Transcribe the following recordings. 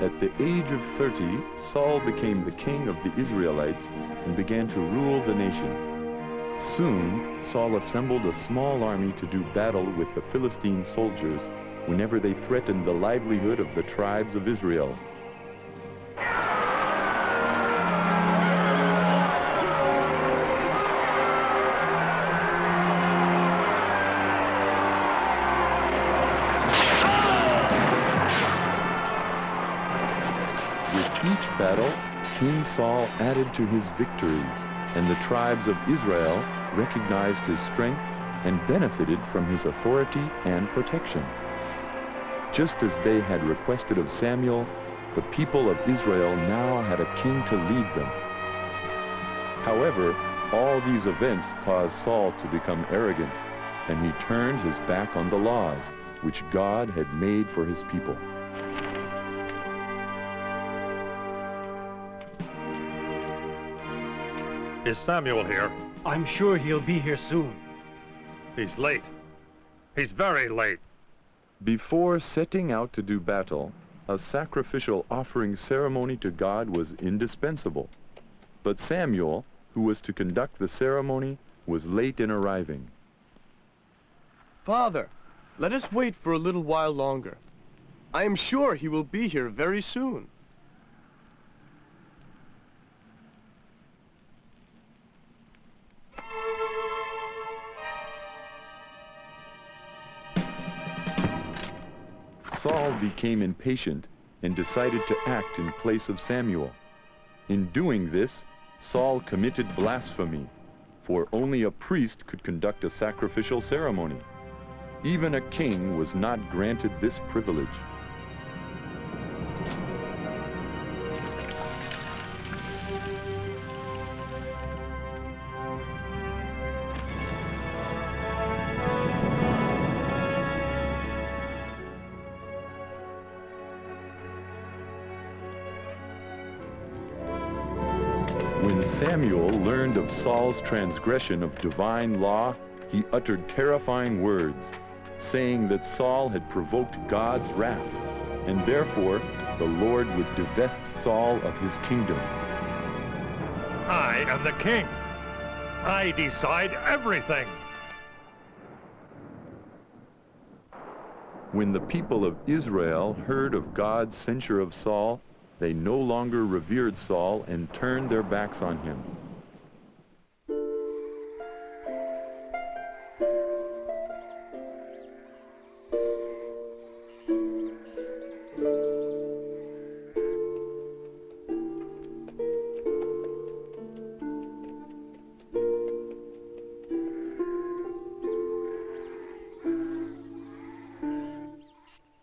At the age of 30, Saul became the king of the Israelites and began to rule the nation. Soon, Saul assembled a small army to do battle with the Philistine soldiers whenever they threatened the livelihood of the tribes of Israel. Each battle, King Saul added to his victories, and the tribes of Israel recognized his strength and benefited from his authority and protection. Just as they had requested of Samuel, the people of Israel now had a king to lead them. However, all these events caused Saul to become arrogant, and he turned his back on the laws which God had made for his people. Is Samuel here? I'm sure he'll be here soon. He's late. He's very late. Before setting out to do battle, a sacrificial offering ceremony to God was indispensable. But Samuel, who was to conduct the ceremony, was late in arriving. Father, let us wait for a little while longer. I am sure he will be here very soon. Saul became impatient and decided to act in place of Samuel. In doing this, Saul committed blasphemy, for only a priest could conduct a sacrificial ceremony. Even a king was not granted this privilege. When Samuel learned of Saul's transgression of divine law, he uttered terrifying words, saying that Saul had provoked God's wrath, and therefore the Lord would divest Saul of his kingdom. I am the king. I decide everything. When the people of Israel heard of God's censure of Saul, they no longer revered Saul and turned their backs on him.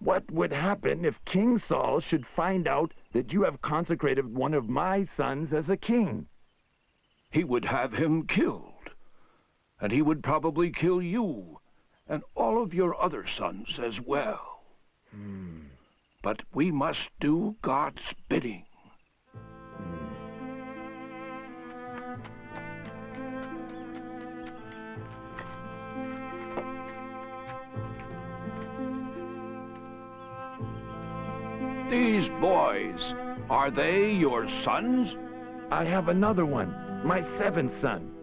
What would happen if King Saul should find out that you have consecrated one of my sons as a king? He would have him killed, and he would probably kill you and all of your other sons as well. But we must do God's bidding. These boys, are they your sons? I have another one, my seventh son.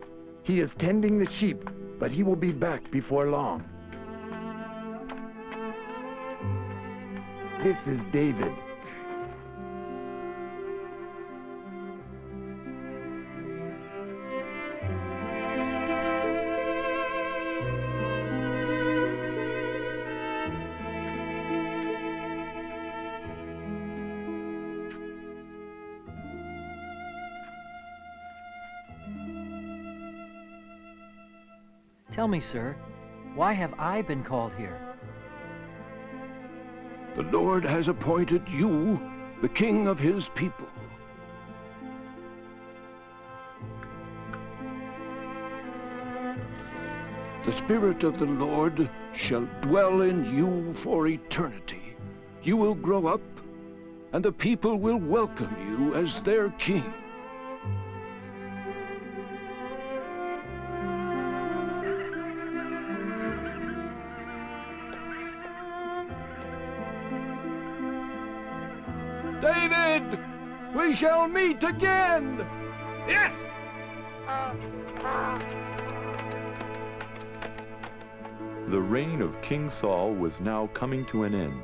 He is tending the sheep, but he will be back before long. This is David. Tell me, sir, why have I been called here? The Lord has appointed you the king of his people. The Spirit of the Lord shall dwell in you for eternity. You will grow up, and the people will welcome you as their king. David! We shall meet again! Yes! The reign of King Saul was now coming to an end.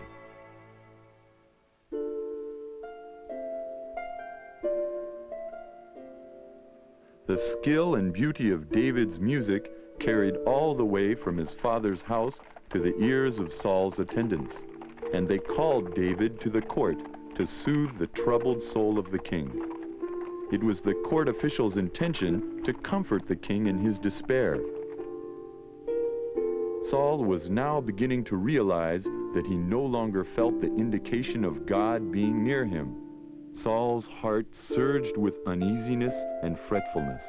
The skill and beauty of David's music carried all the way from his father's house to the ears of Saul's attendants, and they called David to the court to soothe the troubled soul of the king. It was the court officials' intention to comfort the king in his despair. Saul was now beginning to realize that he no longer felt the indication of God being near him. Saul's heart surged with uneasiness and fretfulness.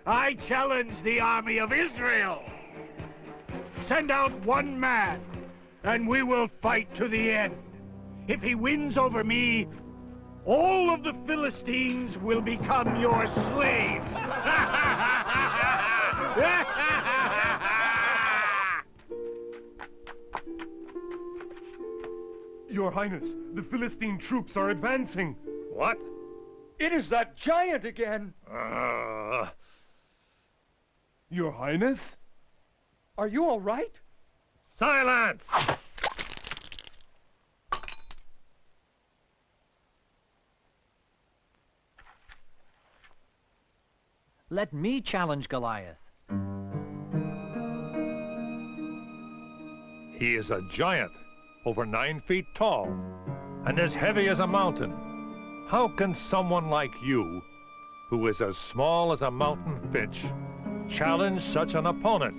I challenge the army of Israel. Send out one man, and we will fight to the end. If he wins over me, all of the Philistines will become your slaves. Your Highness, the Philistine troops are advancing. What? It is that giant again. Your Highness? Are you all right? Silence! Let me challenge Goliath. He is a giant, over 9 feet tall, and as heavy as a mountain. How can someone like you, who is as small as a mountain finch, challenge such an opponent?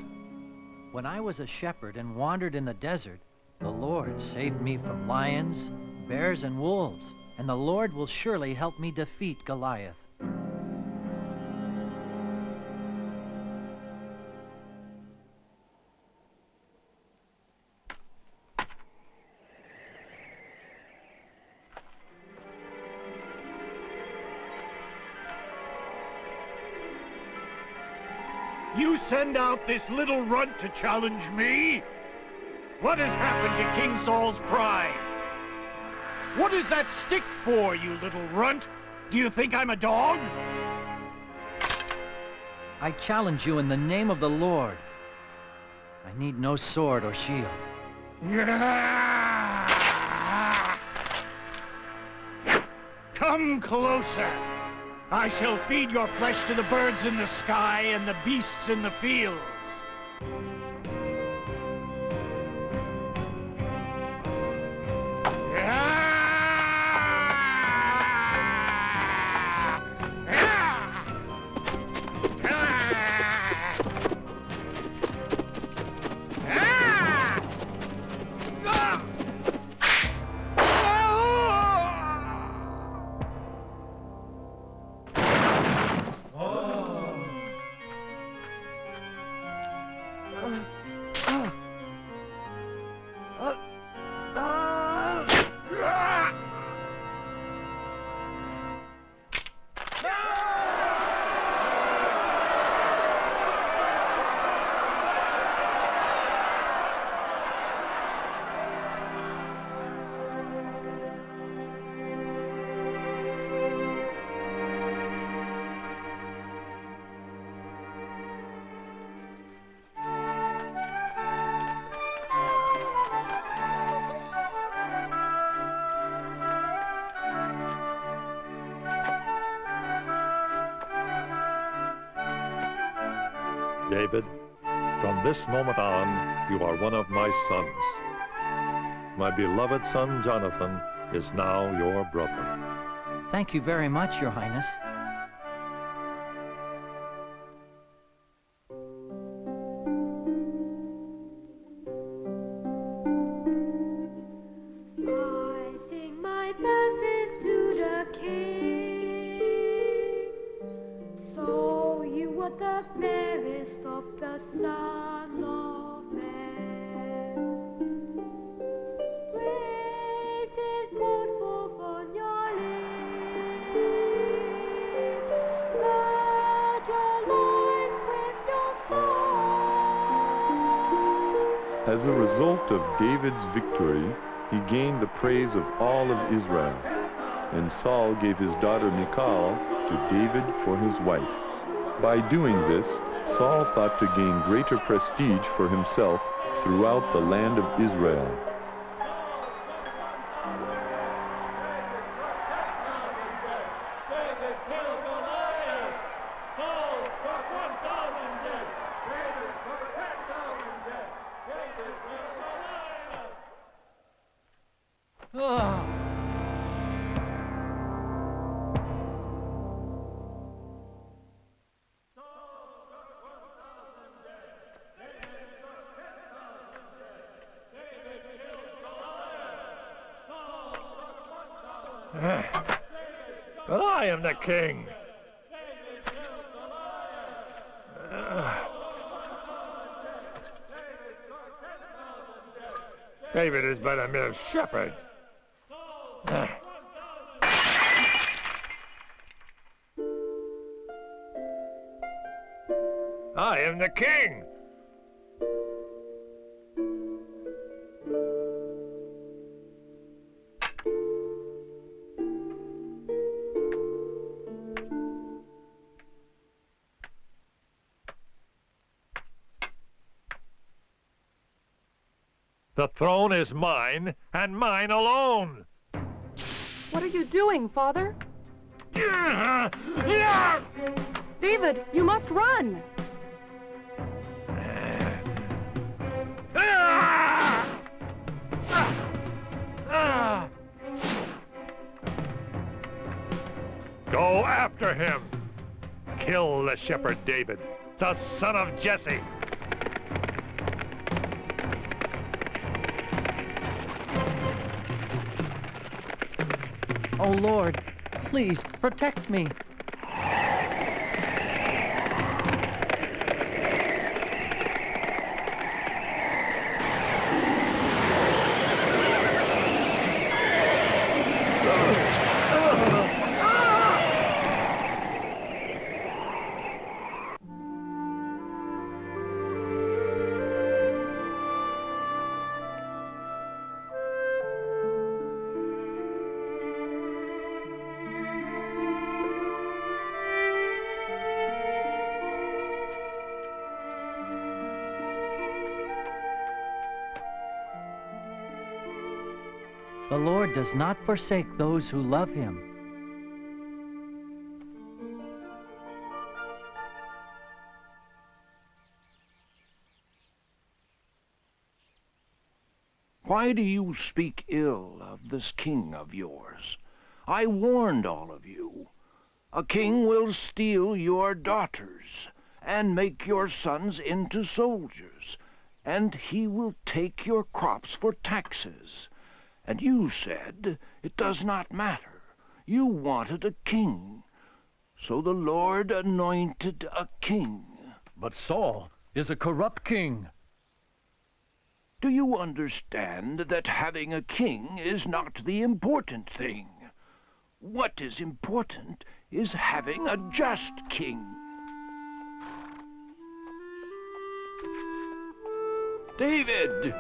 When I was a shepherd and wandered in the desert, the Lord saved me from lions, bears, and wolves, and the Lord will surely help me defeat Goliath. You send out this little runt to challenge me? What has happened to King Saul's pride? What is that stick for, you little runt? Do you think I'm a dog? I challenge you in the name of the Lord. I need no sword or shield. Come closer. I shall feed your flesh to the birds in the sky and the beasts in the fields. David, from this moment on, you are one of my sons. My beloved son Jonathan is now your brother. Thank you very much, Your Highness. I sing my verses to the king. So you are the fairest of the sun. As a result of David's victory, he gained the praise of all of Israel, and Saul gave his daughter Michal to David for his wife. By doing this, Saul thought to gain greater prestige for himself throughout the land of Israel. David killed Goliath. Saul struck 1,000 dead. David struck 10,000 dead. David killed Goliath. But I am the king. David is but a mere shepherd. I am the king. The throne is mine, and mine alone. What are you doing, Father? David, you must run. Go after him. Kill the shepherd David, the son of Jesse. Oh, Lord, please protect me. The Lord does not forsake those who love him. Why do you speak ill of this king of yours? I warned all of you. A king will steal your daughters and make your sons into soldiers, and he will take your crops for taxes. And you said, it does not matter. You wanted a king. So the Lord anointed a king. But Saul is a corrupt king. Do you understand that having a king is not the important thing? What is important is having a just king. David!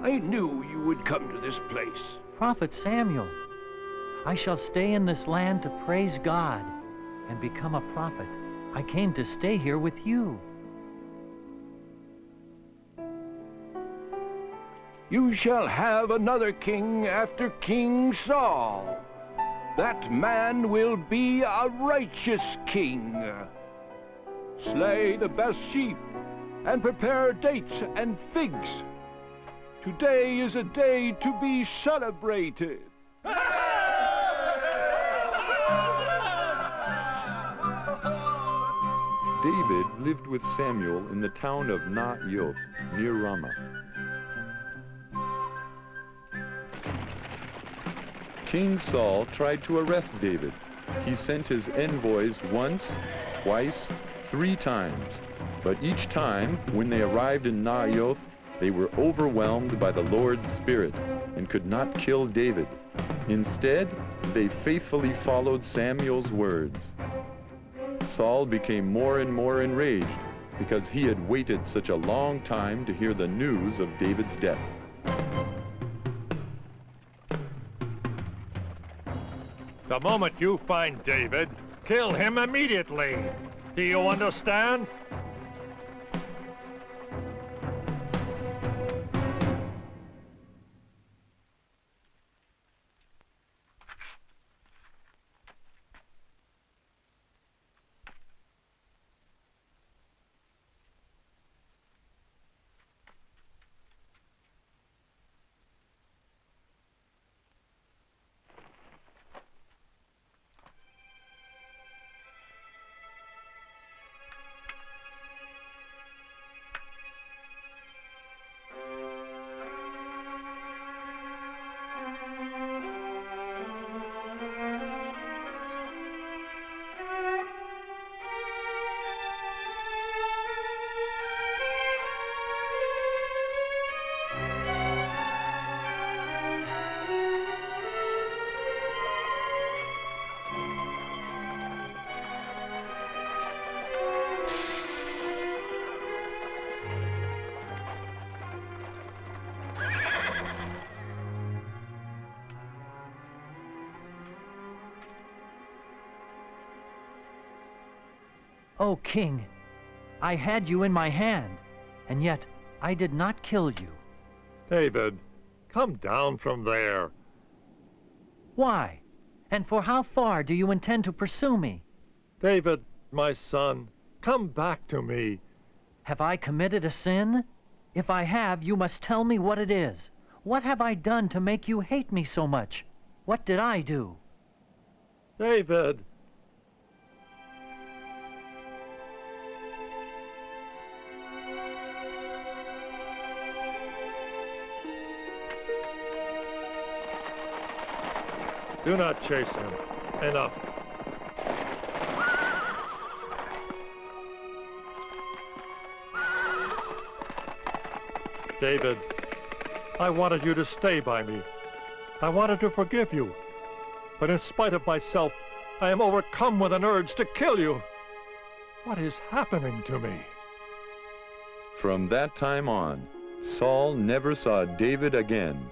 I knew you would come to this place. Prophet Samuel, I shall stay in this land to praise God and become a prophet. I came to stay here with you. You shall have another king after King Saul. That man will be a righteous king. Slay the best sheep and prepare dates and figs. Today is a day to be celebrated. David lived with Samuel in the town of Naioth, near Ramah. King Saul tried to arrest David. He sent his envoys once, twice, 3 times. But each time, when they arrived in Naioth, they were overwhelmed by the Lord's Spirit and could not kill David. Instead, they faithfully followed Samuel's words. Saul became more and more enraged because he had waited such a long time to hear the news of David's death. The moment you find David, kill him immediately. Do you understand? O King, I had you in my hand, and yet I did not kill you. David, come down from there. Why? And for how far do you intend to pursue me? David, my son, come back to me. Have I committed a sin? If I have, you must tell me what it is. What have I done to make you hate me so much? What did I do? David. Do not chase him. Enough. David, I wanted you to stay by me. I wanted to forgive you. But in spite of myself, I am overcome with an urge to kill you. What is happening to me? From that time on, Saul never saw David again.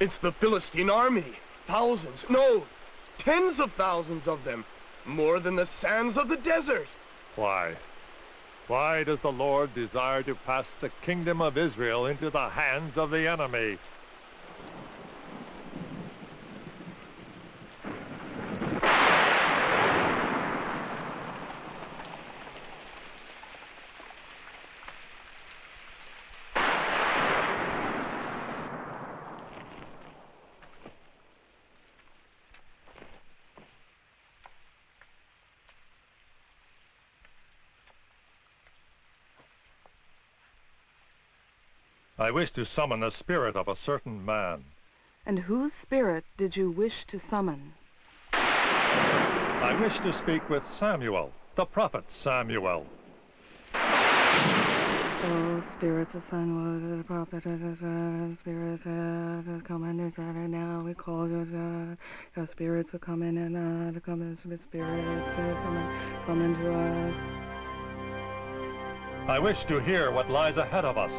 It's the Philistine army. Thousands, no, tens of thousands of them. More than the sands of the desert. Why? Why does the Lord desire to pass the kingdom of Israel into the hands of the enemy? I wish to summon the spirit of a certain man. And whose spirit did you wish to summon? I wish to speak with Samuel, the prophet Samuel. Oh, spirits of Samuel, the prophet, spirits come in now. We call you. Your spirits are coming and come in. Spirits come into us. I wish to hear what lies ahead of us.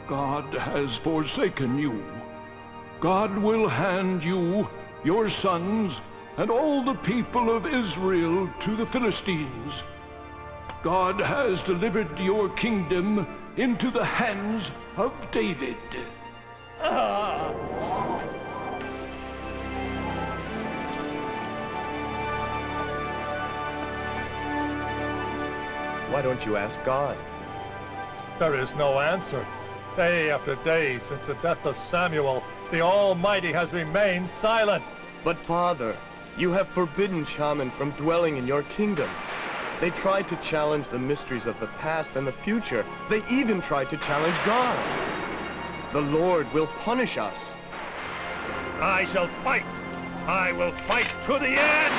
God has forsaken you. God will hand you, your sons, and all the people of Israel to the Philistines. God has delivered your kingdom into the hands of David. Why don't you ask God? There is no answer. Day after day, since the death of Samuel, the Almighty has remained silent. But Father, you have forbidden shaman from dwelling in your kingdom. They tried to challenge the mysteries of the past and the future. They even tried to challenge God. The Lord will punish us. I shall fight. I will fight to the end.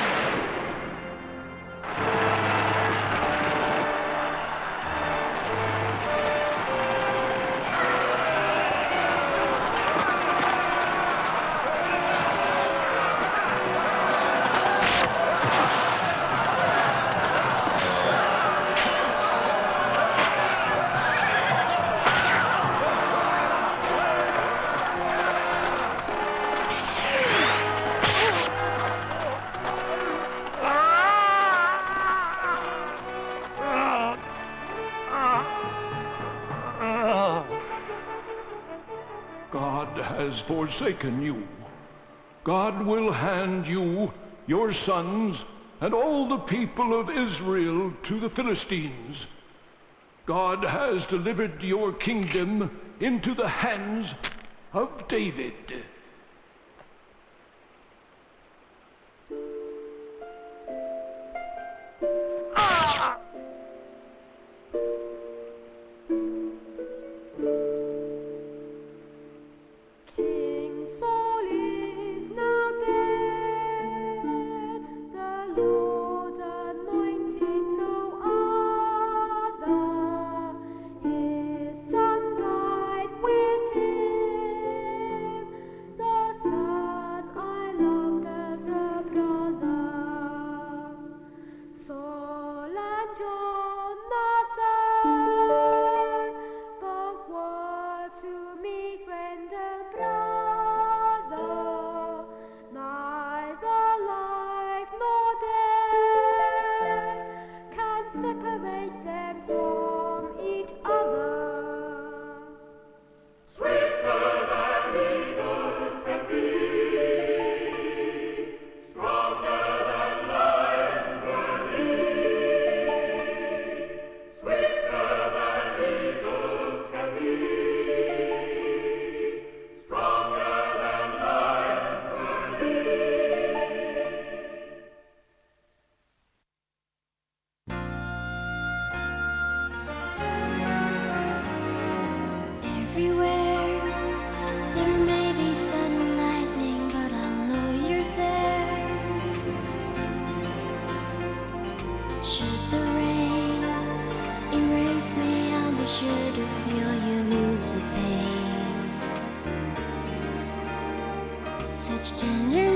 God has forsaken you. God will hand you, your sons, and all the people of Israel to the Philistines. God has delivered your kingdom into the hands of David. King Saul is now dead, the Lord's anointed no other. His son died with him, the son I loved as a brother. Saul and Jonathan both were to me friend and brother, neither life nor death can separate them from each other. Swifter than eagles can be, stronger than lions were he. Swifter than eagles can be, stronger than lions were he. Everywhere there may be sudden lightning, but I'll know you're there. Should the rain erase me, I'll be sure to feel you move the pain. Such tender